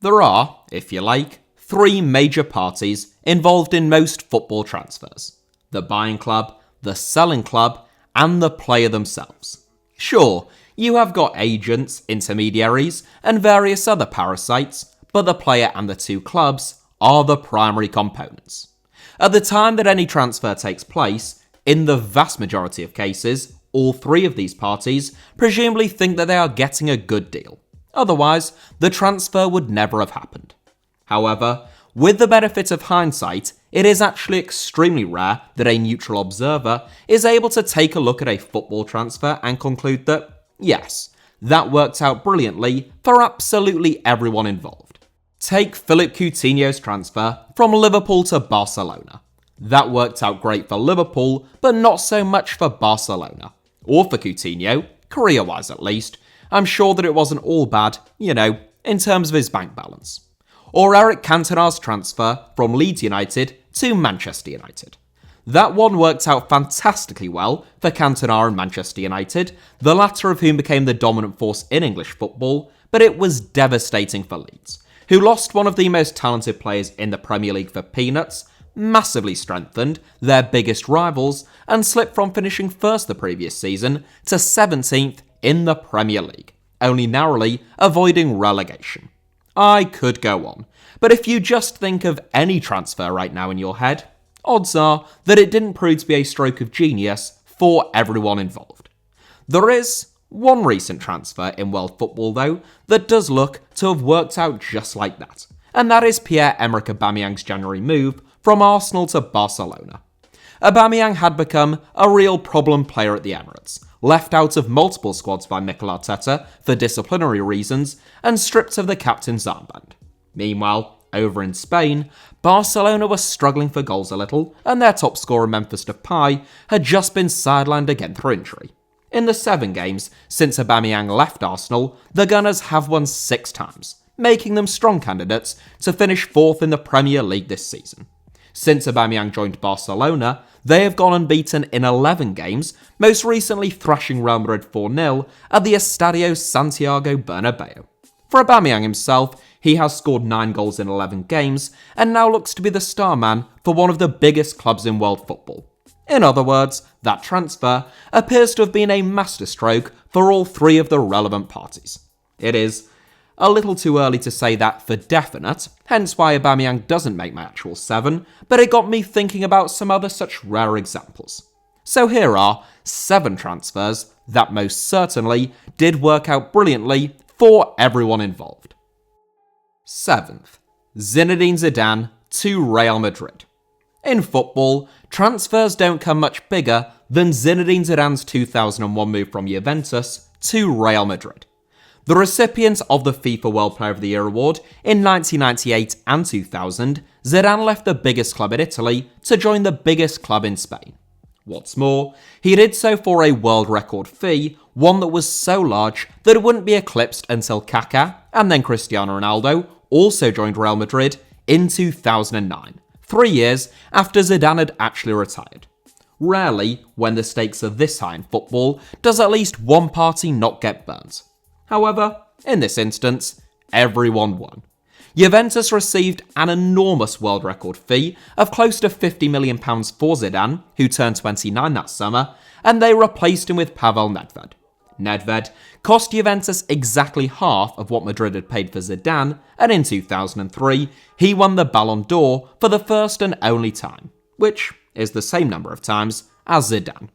There are, if you like, three major parties involved in most football transfers: the buying club, the selling club, and the player themselves. Sure, you have got agents, intermediaries, and various other parasites, but the player and the two clubs are the primary components. At the time that any transfer takes place, in the vast majority of cases, all three of these parties presumably think that they are getting a good deal. Otherwise, the transfer would never have happened. However, with the benefit of hindsight, it is actually extremely rare that a neutral observer is able to take a look at a football transfer and conclude that, yes, that worked out brilliantly for absolutely everyone involved. Take Philippe Coutinho's transfer from Liverpool to Barcelona. That worked out great for Liverpool, but not so much for Barcelona. Or for Coutinho, career-wise at least. I'm sure that it wasn't all bad, in terms of his bank balance. Or Eric Cantona's transfer from Leeds United to Manchester United. That one worked out fantastically well for Cantona and Manchester United, the latter of whom became the dominant force in English football, but it was devastating for Leeds, who lost one of the most talented players in the Premier League for peanuts, massively strengthened their biggest rivals, and slipped from finishing first the previous season to 17th in the Premier League, only narrowly avoiding relegation. I could go on, but if you just think of any transfer right now in your head, odds are that it didn't prove to be a stroke of genius for everyone involved. There is one recent transfer in world football, though, that does look to have worked out just like that, and that is Pierre-Emerick Aubameyang's January move from Arsenal to Barcelona. Aubameyang had become a real problem player at the Emirates, left out of multiple squads by Mikel Arteta for disciplinary reasons, and stripped of the captain's armband. Meanwhile, over in Spain, Barcelona was struggling for goals a little, and their top scorer Memphis Depay had just been sidelined again through injury. In the 7 games since Aubameyang left Arsenal, the Gunners have won 6 times, making them strong candidates to finish 4th in the Premier League this season. Since Aubameyang joined Barcelona, they have gone unbeaten in 11 games, most recently thrashing Real Madrid 4-0 at the Estadio Santiago Bernabeu. For Aubameyang himself, he has scored 9 goals in 11 games and now looks to be the star man for one of the biggest clubs in world football. In other words, that transfer appears to have been a masterstroke for all three of the relevant parties. It is a little too early to say that for definite, hence why Aubameyang doesn't make my actual 7, but it got me thinking about some other such rare examples. So here are 7 transfers that most certainly did work out brilliantly for everyone involved. 7th, Zinedine Zidane to Real Madrid. In football, transfers don't come much bigger than Zinedine Zidane's 2001 move from Juventus to Real Madrid. The recipient of the FIFA World Player of the Year award in 1998 and 2000, Zidane left the biggest club in Italy to join the biggest club in Spain. What's more, he did so for a world record fee, one that was so large that it wouldn't be eclipsed until Kaká and then Cristiano Ronaldo also joined Real Madrid in 2009, 3 years after Zidane had actually retired. Rarely, when the stakes are this high in football, does at least one party not get burnt. However, in this instance, everyone won. Juventus received an enormous world record fee of close to £50 million for Zidane, who turned 29 that summer, and they replaced him with Pavel Nedved. Nedved cost Juventus exactly half of what Madrid had paid for Zidane, and in 2003, he won the Ballon d'Or for the first and only time, which is the same number of times as Zidane.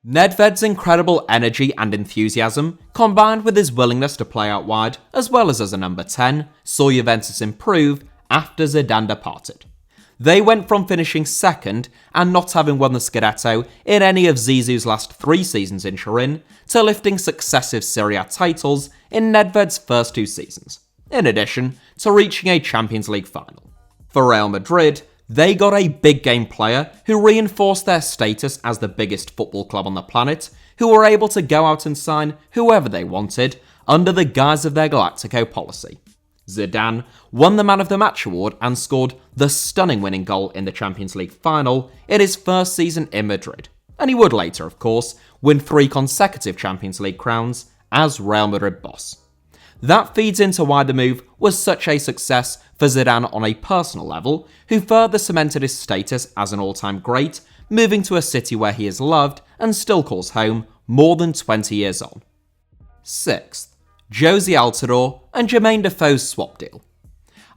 Nedved's incredible energy and enthusiasm, combined with his willingness to play out wide, as well as a number 10, saw Juventus improve after Zidane departed. They went from finishing second and not having won the Scudetto in any of Zizou's last 3 seasons in Turin, to lifting successive Serie A titles in Nedved's first 2 seasons, in addition to reaching a Champions League final. For Real Madrid, they got a big game player who reinforced their status as the biggest football club on the planet, who were able to go out and sign whoever they wanted under the guise of their Galactico policy. Zidane won the Man of the Match award and scored the stunning winning goal in the Champions League final in his first season in Madrid, and he would later, of course, win 3 consecutive Champions League crowns as Real Madrid boss. That feeds into why the move was such a success for Zidane on a personal level, who further cemented his status as an all-time great, moving to a city where he is loved and still calls home more than 20 years on. 6th, JOZY Altidore and Jermaine Defoe's swap deal.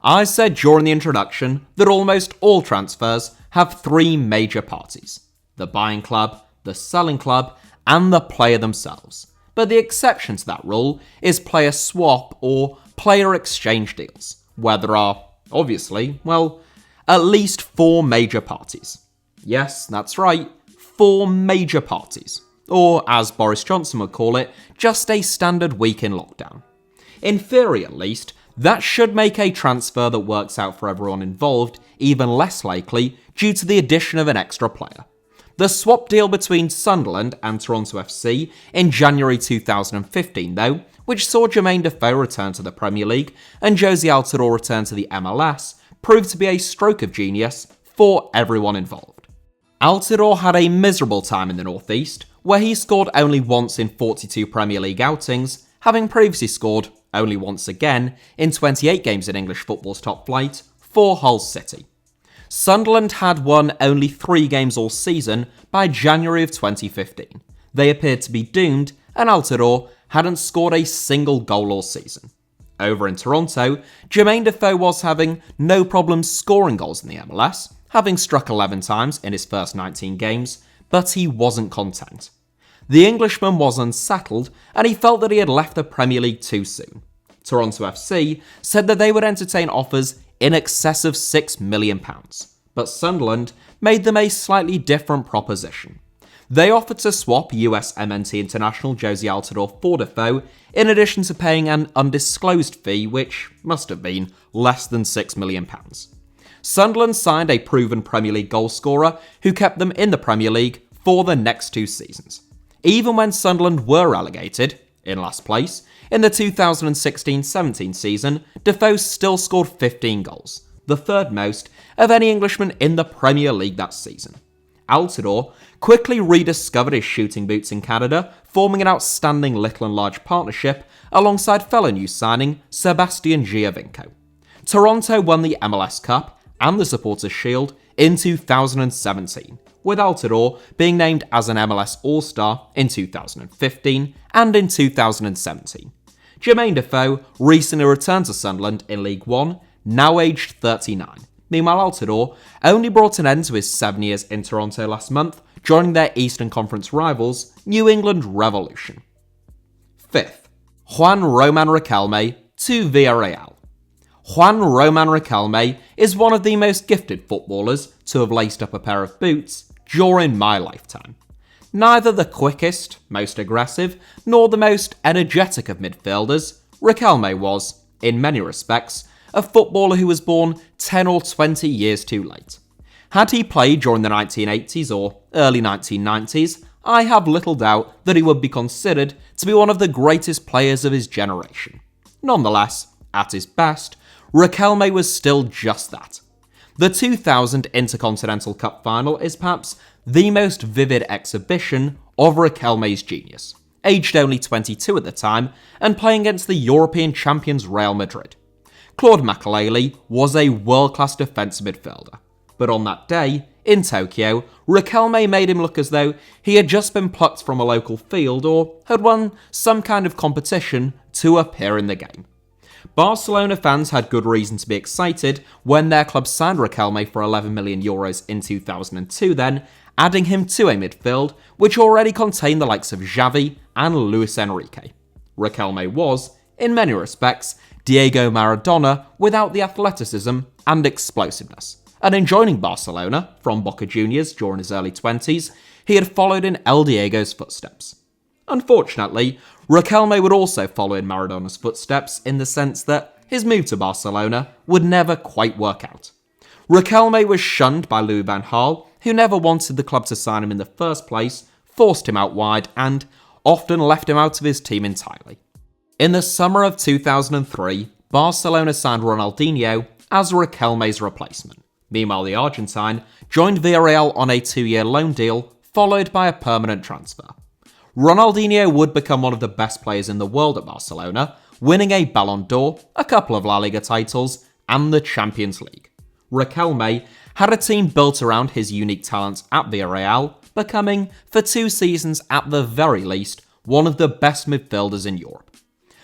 I said during the introduction that almost all transfers have three major parties: the buying club, the selling club, and the player themselves. But the exception to that rule is player swap or player exchange deals, where there are, obviously, well, at least four major parties. Yes, that's right, four major parties. Or, as Boris Johnson would call it, just a standard week in lockdown. In theory, at least, that should make a transfer that works out for everyone involved even less likely due to the addition of an extra player. The swap deal between Sunderland and Toronto FC in January 2015, though, which saw Jermaine Defoe return to the Premier League and JOZY Altidore return to the MLS, proved to be a stroke of genius for everyone involved. Altidore had a miserable time in the Northeast, where he scored only once in 42 Premier League outings, having previously scored only once again in 28 games in English football's top flight for Hull City. Sunderland had won only 3 games all season by January of 2015. They appeared to be doomed, and Altidore hadn't scored a single goal all season. Over in Toronto, Jermaine Defoe was having no problem scoring goals in the MLS, having struck 11 times in his first 19 games, but he wasn't content. The Englishman was unsettled, and he felt that he had left the Premier League too soon. Toronto FC said that they would entertain offers in excess of £6 million, but Sunderland made them a slightly different proposition. They offered to swap US MNT international JOZY Altidore for Defoe, in addition to paying an undisclosed fee which must have been less than £6 million. Sunderland signed a proven Premier League goalscorer who kept them in the Premier League for the next 2 seasons. Even when Sunderland were relegated, in last place, in the 2016-17 season, Defoe still scored 15 goals, the third most of any Englishman in the Premier League that season. Altidore quickly rediscovered his shooting boots in Canada, forming an outstanding little and large partnership alongside fellow new signing Sebastian Giovinco. Toronto won the MLS Cup and the Supporters' Shield in 2017, with Altidore being named as an MLS All-Star in 2015 and in 2017. Jermaine Defoe recently returned to Sunderland in League One, now aged 39. Meanwhile, Altidore only brought an end to his 7 years in Toronto last month, joining their Eastern Conference rivals, New England Revolution. 5th, Juan Roman Riquelme to Villarreal. Juan Roman Riquelme is one of the most gifted footballers to have laced up a pair of boots during my lifetime. Neither the quickest, most aggressive, nor the most energetic of midfielders, Riquelme was, in many respects, a footballer who was born 10 or 20 years too late. Had he played during the 1980s or early 1990s, I have little doubt that he would be considered to be one of the greatest players of his generation. Nonetheless, at his best, Riquelme was still just that. The 2000 Intercontinental Cup final is perhaps the most vivid exhibition of Riquelme's genius, aged only 22 at the time and playing against the European champions Real Madrid. Claude Makélélé was a world-class defensive midfielder, but on that day, in Tokyo, Riquelme made him look as though he had just been plucked from a local field or had won some kind of competition to appear in the game. Barcelona fans had good reason to be excited when their club signed Riquelme for €11 million in 2002 then, adding him to a midfield which already contained the likes of Xavi and Luis Enrique. Riquelme was, in many respects, Diego Maradona without the athleticism and explosiveness, and in joining Barcelona from Boca Juniors during his early 20s, he had followed in El Diego's footsteps. Unfortunately, Riquelme would also follow in Maradona's footsteps in the sense that his move to Barcelona would never quite work out. Riquelme was shunned by Louis van Gaal, who never wanted the club to sign him in the first place, forced him out wide, and often left him out of his team entirely. In the summer of 2003, Barcelona signed Ronaldinho as Riquelme's replacement. Meanwhile, the Argentine joined Villarreal on a 2-year loan deal, followed by a permanent transfer. Ronaldinho would become one of the best players in the world at Barcelona, winning a Ballon d'Or, a couple of La Liga titles, and the Champions League. RIQUELME had a team built around his unique talents at Villarreal, becoming, for 2 seasons at the very least, one of the best midfielders in Europe.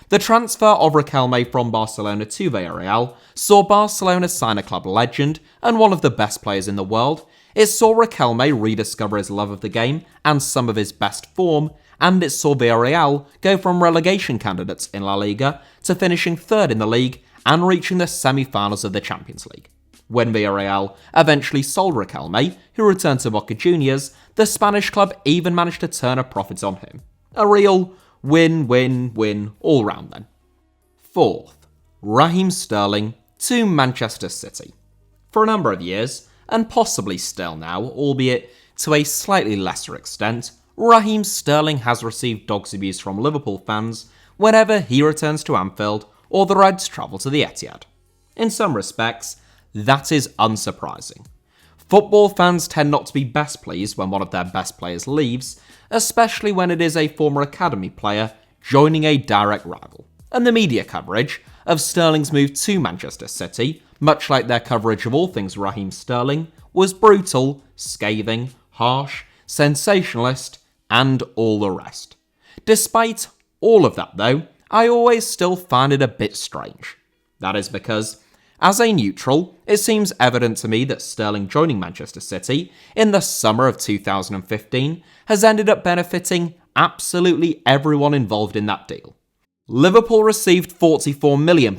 The transfer of RIQUELME from Barcelona to Villarreal saw Barcelona sign a club legend and one of the best players in the world. It saw RIQUELME rediscover his love of the game and some of his best form, and it saw Villarreal go from relegation candidates in La Liga to finishing 3rd in the league and reaching the semi-finals of the Champions League. When Villarreal eventually sold RIQUELME, who returned to Boca Juniors, the Spanish club even managed to turn a profit on him. A real win-win-win all round then. 4th, Raheem Sterling to Manchester City. For a number of years, and possibly still now, albeit to a slightly lesser extent, Raheem Sterling has received dog's abuse from Liverpool fans whenever he returns to Anfield or the Reds travel to the Etihad. In some respects, that is unsurprising. Football fans tend not to be best pleased when one of their best players leaves, especially when it is a former academy player joining a direct rival. And the media coverage of Sterling's move to Manchester City, much like their coverage of all things Raheem Sterling, was brutal, scathing, harsh, sensationalist, and all the rest. Despite all of that though, I always still find it a bit strange. That is because, as a neutral, it seems evident to me that Sterling joining Manchester City in the summer of 2015 has ended up benefiting absolutely everyone involved in that deal. Liverpool received £44 million,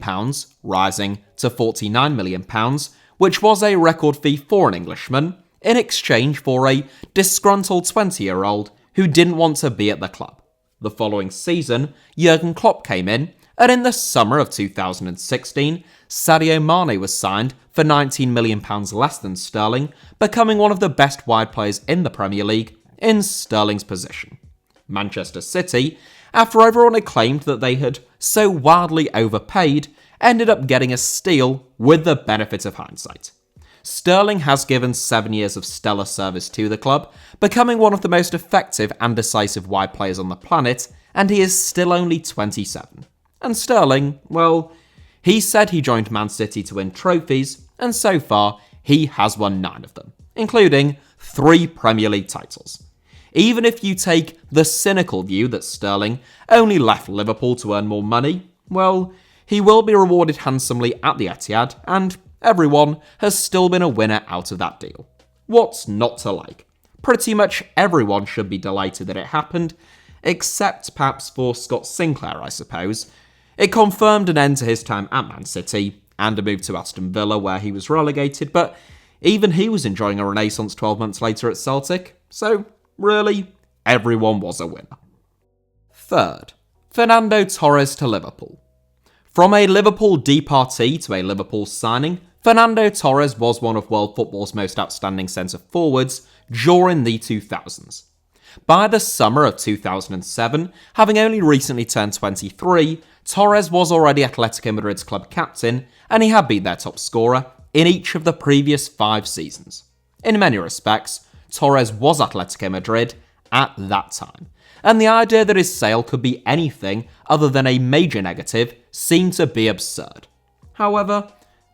rising to £49 million, which was a record fee for an Englishman, in exchange for a disgruntled 20-year-old who didn't want to be at the club. The following season, Jurgen Klopp came in, and in the summer of 2016, Sadio Mane was signed for £19 million less than Sterling, becoming one of the best wide players in the Premier League in Sterling's position. Manchester City, after everyone had claimed that they had so wildly overpaid, ended up getting a steal with the benefit of hindsight. Sterling has given 7 years of stellar service to the club, becoming one of the most effective and decisive wide players on the planet, and he is still only 27. And Sterling, well, he said he joined Man City to win trophies, and so far, he has won 9 of them, including 3 Premier League titles. Even if you take the cynical view that Sterling only left Liverpool to earn more money, well, he will be rewarded handsomely at the Etihad, and everyone has still been a winner out of that deal. What's not to like? Pretty much everyone should be delighted that it happened, except perhaps for Scott Sinclair, I suppose. It confirmed an end to his time at Man City, and a move to Aston Villa where he was relegated, but even he was enjoying a renaissance 12 months later at Celtic, so really, everyone was a winner. 3rd, Fernando Torres to Liverpool. From a Liverpool departee to a Liverpool signing, Fernando Torres was one of world football's most outstanding centre-forwards during the 2000s. By the summer of 2007, having only recently turned 23, Torres was already Atletico Madrid's club captain, and he had been their top scorer in each of the previous 5 seasons. In many respects, Torres was Atletico Madrid at that time, and the idea that his sale could be anything other than a major negative seemed to be absurd. However,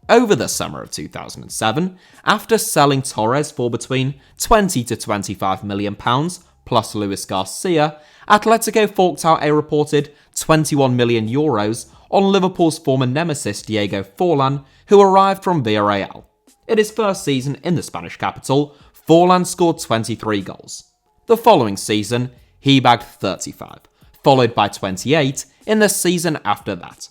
over the summer of 2007, after selling Torres for between £20 to £25 million plus Luis Garcia, Atletico forked out a reported €21 million on Liverpool's former nemesis Diego Forlan, who arrived from Villarreal. In his first season in the Spanish capital, Forlan scored 23 goals. The following season, he bagged 35, followed by 28 in the season after that.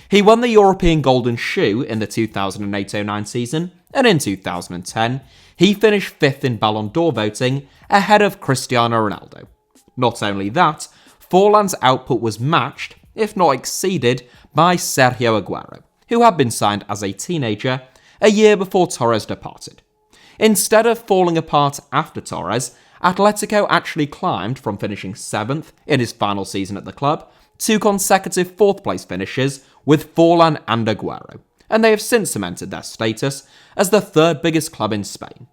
He won the European Golden Shoe in the 2008-09 season, and in 2010, he finished 5th in Ballon d'Or voting, ahead of Cristiano Ronaldo. Not only that, Forlan's output was matched, if not exceeded, by Sergio Aguero, who had been signed as a teenager a year before Torres departed. Instead of falling apart after Torres, Atletico actually climbed from finishing 7th in his final season at the club to consecutive 4th place finishes with Forlan and Aguero, and they have since cemented their status as the 3rd biggest club in Spain.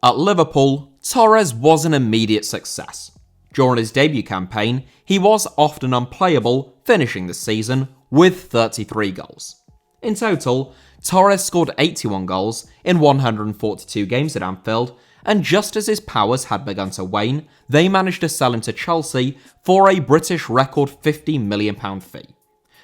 At Liverpool, Torres was an immediate success. During his debut campaign, he was often unplayable, finishing the season with 33 goals. In total, Torres scored 81 goals in 142 games at Anfield, and just as his powers had begun to wane, they managed to sell him to Chelsea for a British record £50 million fee.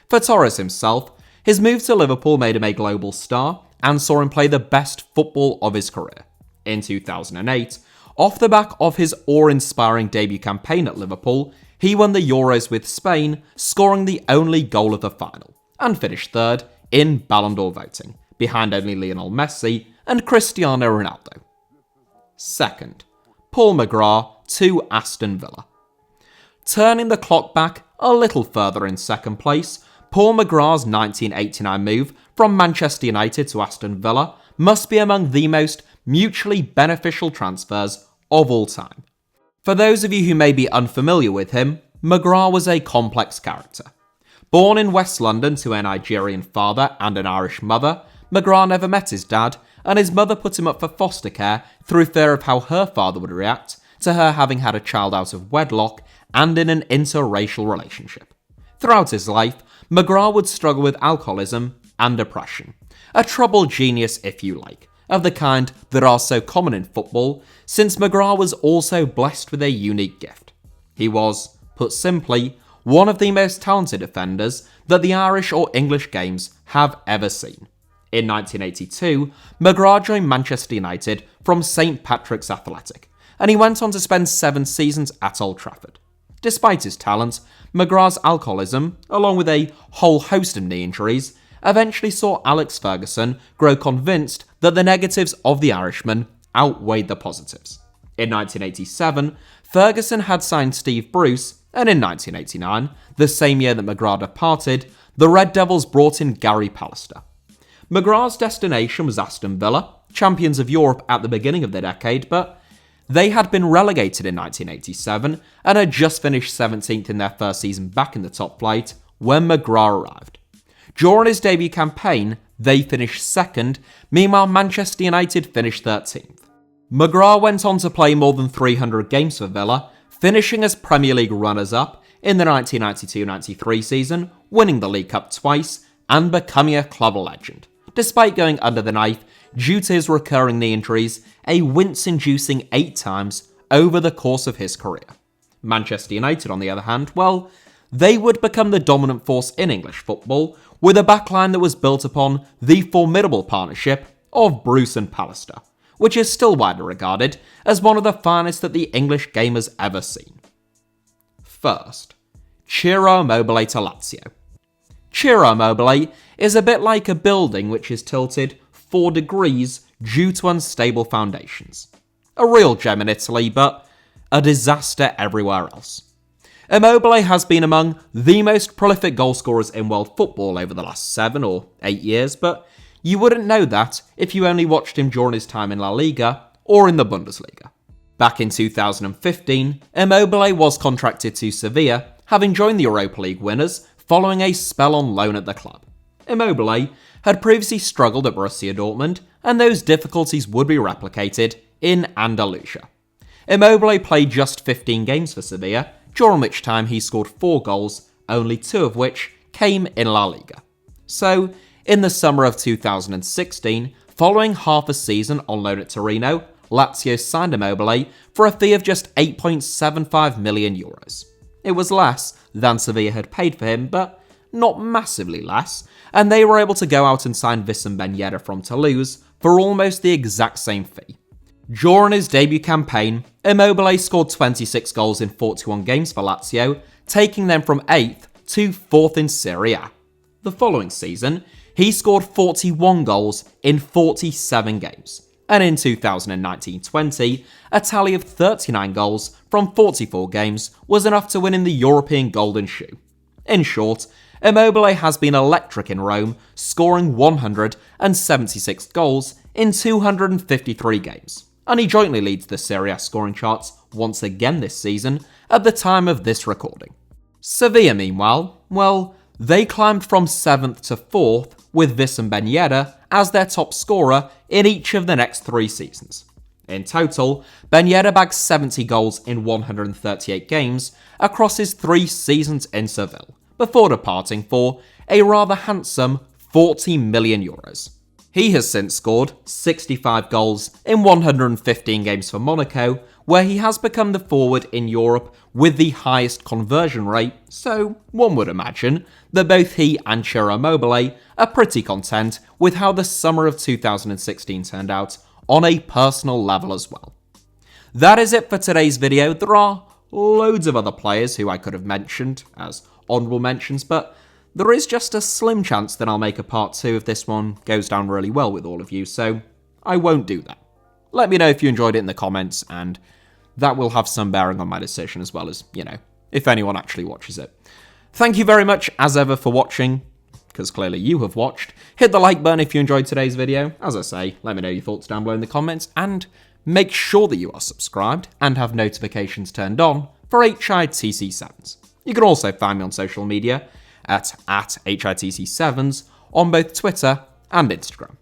For Torres himself, his move to Liverpool made him a global star and saw him play the best football of his career. In 2008, off the back of his awe-inspiring debut campaign at Liverpool, he won the Euros with Spain, scoring the only goal of the final, and finished third in Ballon d'Or voting, behind only Lionel Messi and Cristiano Ronaldo. Second, Paul McGrath to Aston Villa. Turning the clock back a little further in second place, Paul McGrath's 1989 move from Manchester United to Aston Villa must be among the most mutually beneficial transfers of all time. For those of you who may be unfamiliar with him, McGrath was a complex character. Born in West London to a Nigerian father and an Irish mother, McGrath never met his dad, and his mother put him up for foster care through fear of how her father would react to her having had a child out of wedlock and in an interracial relationship. Throughout his life, McGrath would struggle with alcoholism and depression. A troubled genius, if you like, of the kind that are so common in football, since McGrath was also blessed with a unique gift. He was, put simply, one of the most talented defenders that the Irish or English games have ever seen. In 1982, McGrath joined Manchester United from St Patrick's Athletic, and he went on to spend 7 seasons at Old Trafford. Despite his talent, McGrath's alcoholism, along with a whole host of knee injuries, eventually saw Alex Ferguson grow convinced that the negatives of the Irishman outweighed the positives. In 1987, Ferguson had signed Steve Bruce, and in 1989, the same year that McGrath departed, the Red Devils brought in Gary Pallister. McGrath's destination was Aston Villa, champions of Europe at the beginning of the decade, but they had been relegated in 1987 and had just finished 17th in their first season back in the top flight when McGrath arrived. During his debut campaign, they finished second, meanwhile Manchester United finished 13th. McGrath went on to play more than 300 games for Villa, finishing as Premier League runners-up in the 1992-93 season, winning the League Cup twice, and becoming a club legend, despite going under the knife due to his recurring knee injuries, a wince-inducing 8 times over the course of his career. Manchester United, on the other hand, well, they would become the dominant force in English football, with a backline that was built upon the formidable partnership of Bruce and Pallister, which is still widely regarded as one of the finest that the English game has ever seen. First, CIRO Immobile to Lazio. CIRO Immobile is a bit like a building which is tilted 4 degrees due to unstable foundations. A real gem in Italy, but a disaster everywhere else. Immobile has been among the most prolific goalscorers in world football over the last 7 or 8 years, but you wouldn't know that if you only watched him during his time in La Liga or in the Bundesliga. Back in 2015, Immobile was contracted to Sevilla, having joined the Europa League winners following a spell on loan at the club. Immobile had previously struggled at Borussia Dortmund, and those difficulties would be replicated in Andalusia. Immobile played just 15 games for Sevilla, during which time he scored 4 goals, only 2 of which came in La Liga. So, in the summer of 2016, following half a season on loan at Torino, Lazio signed Immobile for a fee of just €8.75 million. It was less than Sevilla had paid for him, but not massively less, and they were able to go out and sign Wissam Ben Yedder from Toulouse for almost the exact same fee. During his debut campaign, Immobile scored 26 goals in 41 games for Lazio, taking them from 8th to 4th in Serie A. The following season, he scored 41 goals in 47 games, and in 2019-20, a tally of 39 goals from 44 games was enough to win him the European Golden Shoe. In short, Immobile has been electric in Rome, scoring 176 goals in 253 games, and he jointly leads the Serie A scoring charts once again this season at the time of this recording. Sevilla, meanwhile, well, they climbed from 7th to 4th with Wissam Ben Yedder as their top scorer in each of the next 3 seasons. In total, Ben Yedder bagged 70 goals in 138 games across his 3 seasons in Seville, before departing for a rather handsome €40 million. He has since scored 65 goals in 115 games for Monaco, where he has become the forward in Europe with the highest conversion rate, so one would imagine that both he and CIRO Immobile are pretty content with how the summer of 2016 turned out on a personal level as well. That is it for today's video. There are loads of other players who I could have mentioned as honourable mentions, but there is just a slim chance that I'll make a part 2 if this one goes down really well with all of you, so I won't do that. Let me know if you enjoyed it in the comments, and that will have some bearing on my decision as well as, if anyone actually watches it. Thank you very much, as ever, for watching, because clearly you have watched. Hit the like button if you enjoyed today's video. As I say, let me know your thoughts down below in the comments, and make sure that you are subscribed and have notifications turned on for HITC Sevens. You can also find me on social media at HITC Sevens on both Twitter and Instagram.